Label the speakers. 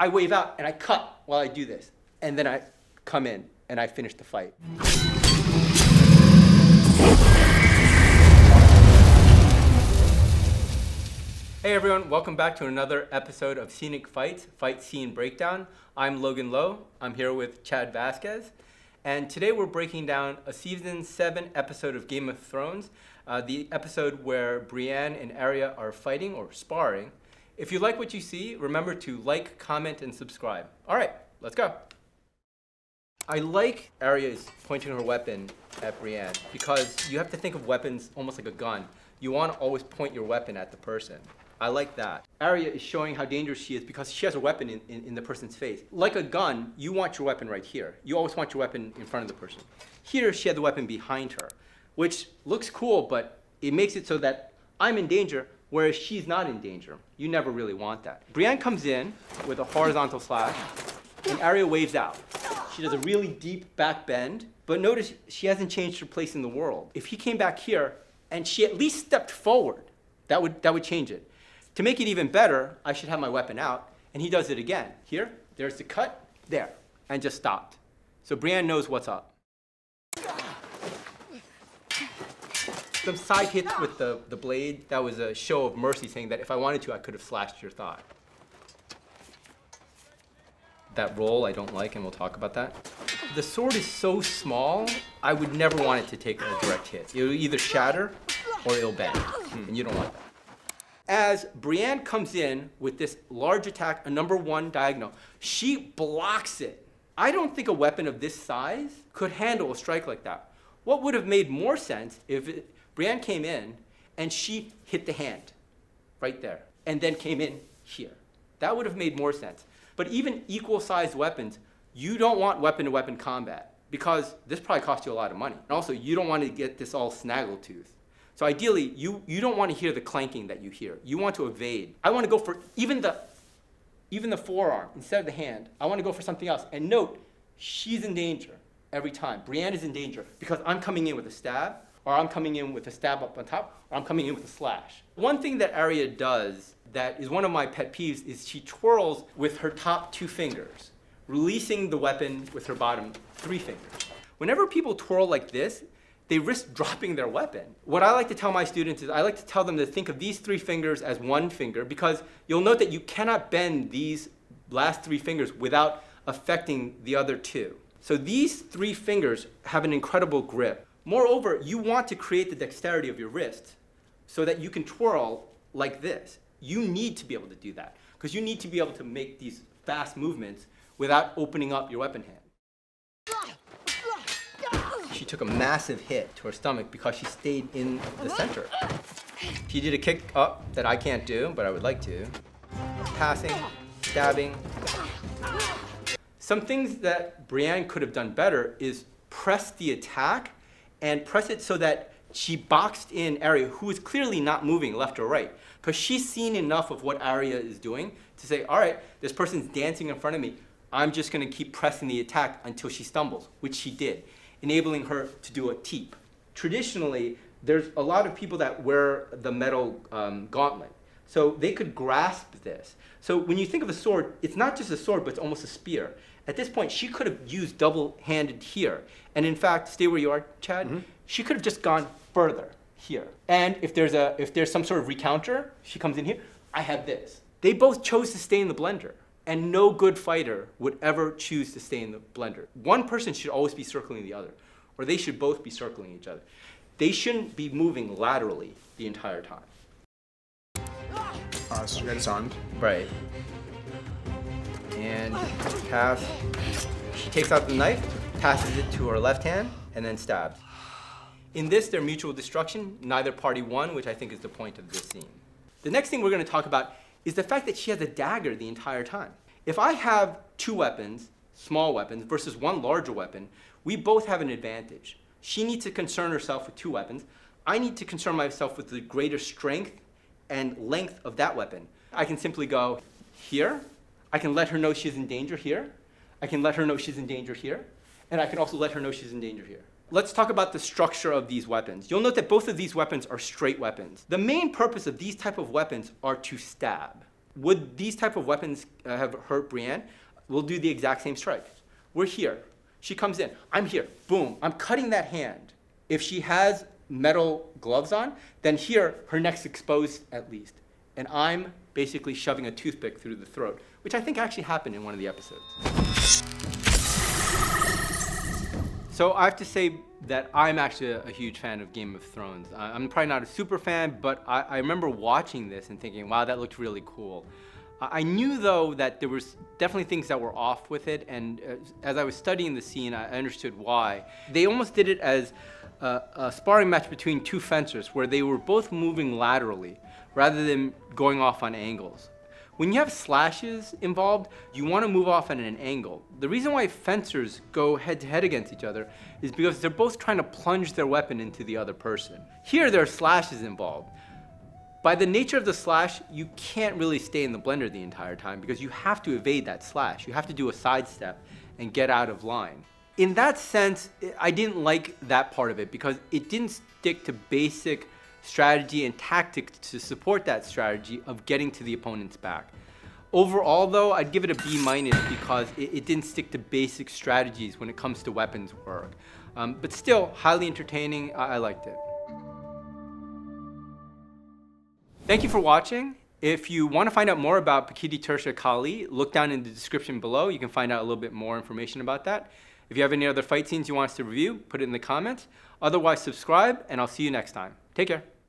Speaker 1: I wave out and I cut while I do this. And then I come in and I finish the fight. Hey everyone, welcome back to another episode of Scenic Fights, Fight Scene Breakdown. I'm Logan Lowe. I'm here with Chad Vasquez. And today we're breaking down a season 7 episode of Game of Thrones, the episode where Brienne and Arya are fighting or sparring. If you like what you see, remember to like, comment, and subscribe. All right, let's go. I like Arya pointing her weapon at Brienne because you have to think of weapons almost like a gun. You want to always point your weapon at the person. I like that. Arya is showing how dangerous she is because she has a weapon in the person's face. Like a gun, you want your weapon right here. You always want your weapon in front of the person. Here, she had the weapon behind her, which looks cool, but it makes it so that I'm in danger, whereas she's not in danger. You never really want that. Brienne comes in with a horizontal slash, and Arya waves out. She does a really deep back bend, but notice she hasn't changed her place in the world. If he came back here and she at least stepped forward, that would change it. To make it even better, I should have my weapon out, and he does it again. Here, there's the cut, there, and just stopped. So Brienne knows what's up. Some side hits with the blade, that was a show of mercy, saying that if I wanted to, I could have slashed your thigh. That roll I don't like, and we'll talk about that. The sword is so small, I would never want it to take a direct hit. It'll either shatter or it'll bend, and you don't want that. As Brienne comes in with this large attack, a number 1 diagonal, she blocks it. I don't think a weapon of this size could handle a strike like that. What would have made more sense if Brienne came in and she hit the hand right there and then came in here. That would have made more sense. But even equal-sized weapons, you don't want weapon-to-weapon combat because this probably costs you a lot of money. And also, you don't want to get this all snaggletooth. So ideally, you don't want to hear the clanking that you hear. You want to evade. I want to go for even the forearm instead of the hand. I want to go for something else. And note, she's in danger every time. Brienne is in danger because I'm coming in with a stab, or I'm coming in with a stab up on top, or I'm coming in with a slash. One thing that Arya does that is one of my pet peeves is she twirls with her top 2 fingers, releasing the weapon with her bottom 3 fingers. Whenever people twirl like this, they risk dropping their weapon. What I like to tell my students is I like to tell them to think of these 3 fingers as 1 finger because you'll note that you cannot bend these last 3 fingers without affecting the other 2. So these 3 fingers have an incredible grip. Moreover, you want to create the dexterity of your wrist so that you can twirl like this. You need to be able to do that because you need to be able to make these fast movements without opening up your weapon hand. She took a massive hit to her stomach because she stayed in the center. She did a kick up that I can't do, but I would like to. Passing, stabbing. Some things that Brienne could have done better is press the attack and press it so that she boxed in Arya, who is clearly not moving left or right, because she's seen enough of what Arya is doing to say, all right, this person's dancing in front of me. I'm just going to keep pressing the attack until she stumbles, which she did, enabling her to do a teep. Traditionally, there's a lot of people that wear the metal gauntlet, so they could grasp this. So when you think of a sword, it's not just a sword, but it's almost a spear. At this point, she could have used double-handed here. And in fact, stay where you are, Chad, she could have just gone further here. And if there's some sort of recounter, she comes in here, I have this. They both chose to stay in the blender. And no good fighter would ever choose to stay in the blender. One person should always be circling the other, or they should both be circling each other. They shouldn't be moving laterally the entire time.
Speaker 2: So you got disarmed.
Speaker 1: Right. And pass. She takes out the knife, passes it to her left hand, and then stabs. In this, they're mutual destruction. Neither party won, which I think is the point of this scene. The next thing we're going to talk about is the fact that she has a dagger the entire time. If I have 2 weapons, small weapons, versus 1 larger weapon, we both have an advantage. She needs to concern herself with 2 weapons. I need to concern myself with the greater strength and length of that weapon. I can simply go here. I can let her know she's in danger here. I can let her know she's in danger here. And I can also let her know she's in danger here. Let's talk about the structure of these weapons. You'll note that both of these weapons are straight weapons. The main purpose of these type of weapons are to stab. Would these type of weapons have hurt Brienne? We'll do the exact same strike. We're here. She comes in. I'm here. Boom. I'm cutting that hand. If she has metal gloves on, then here, her neck's exposed at least. And I'm basically shoving a toothpick through the throat, which I think actually happened in one of the episodes. So I have to say that I'm actually a huge fan of Game of Thrones. I'm probably not a super fan, but I remember watching this and thinking, wow, that looked really cool. I knew, though, that there was definitely things that were off with it, and as I was studying the scene, I understood why. They almost did it as a sparring match between two fencers, where they were both moving laterally, rather than going off on angles. When you have slashes involved, you want to move off at an angle. The reason why fencers go head-to-head against each other is because they're both trying to plunge their weapon into the other person. Here, there are slashes involved. By the nature of the slash, you can't really stay in the blender the entire time because you have to evade that slash. You have to do a sidestep and get out of line. In that sense, I didn't like that part of it because it didn't stick to basic strategy and tactics to support that strategy of getting to the opponent's back. Overall, though, I'd give it a B- because it didn't stick to basic strategies when it comes to weapons work. But still, highly entertaining. I liked it. Thank you for watching. If you want to find out more about Pakiti Tircha Kali, look down in the description below. You can find out a little bit more information about that. If you have any other fight scenes you want us to review, put it in the comments. Otherwise, subscribe, and I'll see you next time. Take care.